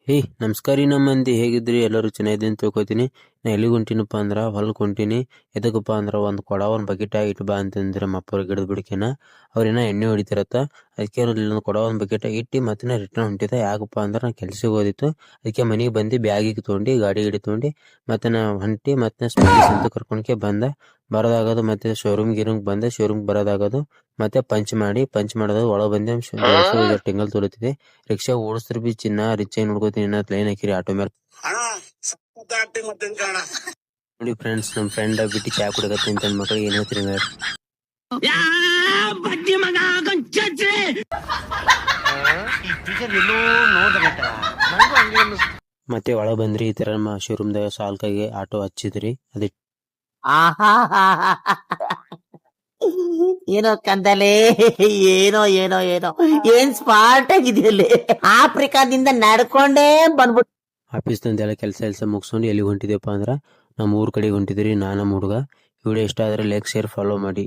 ಹೇ ನಮಸ್ಕಾರ ರೀ ನಮ್ಮ ಮಂದಿ ಹೇಗಿದ್ರಿ ಎಲ್ಲರೂ ಚೆನ್ನಾಗಿದೆ ಅಂತ ತಿಳ್ಕೊತೀನಿ. ನಾ ಎಲ್ಲಿಗೆ ಹೊಂಟಿನಪ್ಪ ಅಂದ್ರೆ ಹೊಲಕ್ಕೆ ಹೊಂಟೀನಿ. ಎದಕ್ಕಪ್ಪ ಅಂದ್ರೆ ಒಂದು ಕೊಡ ಒಂದು ಬಕೆಟ್ ಇಟ್ಟು ಬಾ ಅಂತಂದ್ರೆ ನಮ್ಮ ಅಪ್ಪವ್ರ ಗಿಡದ ಬಿಡ್ಕಿನ ಅವ್ರೇನ ಎಣ್ಣೆ ಹೊಡಿತಿರತ್ತ. ಅದಕ್ಕೆ ಒಂದು ಕೊಡ ಒಂದು ಬಕೆಟ್ ಇಟ್ಟು ಮತ್ತೆ ನಾ ರಿಟರ್ನ್ ಹೊಂಟಿದ್ದೆ. ಯಾಕಪ್ಪ ಅಂದ್ರೆ ನಾ ಕೆಲ್ಸಕ್ಕೆ ಹೋದಿತ್ತು. ಅದಕ್ಕೆ ಮನೆಗೆ ಬಂದು ಬ್ಯಾಗಿಗೆ ತೊಗೊಂಡು ಗಾಡಿ ತೊಗೊಂಡು ಮತ್ತೆ ನಾ ಹೊಂಟಿ ಮತ್ತೆ ಸ್ಪೆಂಡಿಸ್ ಅಂತ ಕರ್ಕೊಂಡ್ಕೆ ಬಂದೆ. ಬರೋದಾಗೋದು ಮತ್ತೆ ಶೋರೂಮ್ ಬಂದೆ. ಶೋರೂಮ್ ಬರೋದಾಗೋದು ಮತ್ತೆ ಪಂಚ್ ಮಾಡೋದು ಒಳಗೆ ಬಂದೆ. ಟಿಂಗಲ್ ತೋರುತ್ತಿದೆ. ರಿಕ್ಷಾ ಓಡಿಸ್ತಾರೆ ಬಿ ಚಿನ್ನ ರಿಚ್ ಆಗಿ ನೋಡ್ಕೋತೀನಿ ಲೈನ್ ಹಾಕಿರಿ ಆಟೋ ಮೇಲೆ ನೋಡಿ ಫ್ರೆಂಡ್ಸ್. ನಮ್ ಫ್ರೆಂಡ್ ಬಿಟ್ಟು ಚಾ ಕುಡಕತ್ತೀನಿ ಅಂತ ಮಕ್ಕಳಿಗೆ ಏನ್ ಹೇಳ್ತೀರಿ ಹಂಗಾರೆ? ಮತ್ತೆ ಒಳಗ್ ಬಂದ್ರಿ ಈ ತರ ನಮ್ಮ ಶೋರೂಮ್ದಾಗ ಸಾಲ್ಕಾಗಿ ಆಟೋ ಹಚ್ಚಿದ್ರಿ. ಅದೇ ಏನೋ ಕಂದಲೆ, ಏನೋ ಏನೋ ಏನೋ ಏನ್ ಸ್ಮಾರ್ಟ್ ಆಗಿದೆಯಲ್ಲಿ. ಆಫ್ರಿಕಾದಿಂದ ನಡ್ಕೊಂಡೇ ಬಂದ್ಬಿಟ್ಟು ಆಫೀಸ್ನಂದೆಲ್ಲ ಕೆಲಸ ಮುಗಿಸ್ಕೊಂಡು ಎಲ್ಲಿಗೆ ಹೊಂಟಿದ್ಯಪ್ಪ ಅಂದ್ರೆ ನಮ್ಮ ಊರ್ ಕಡೆಗೆ ಹೊಂಟಿದ್ರಿ. ನಾನು ನಮ್ಮ ಹುಡುಗ. ವಿಡಿಯೋ ಇಷ್ಟ ಆದ್ರೆ ಲೈಕ್ ಶೇರ್ ಫಾಲೋ ಮಾಡಿ.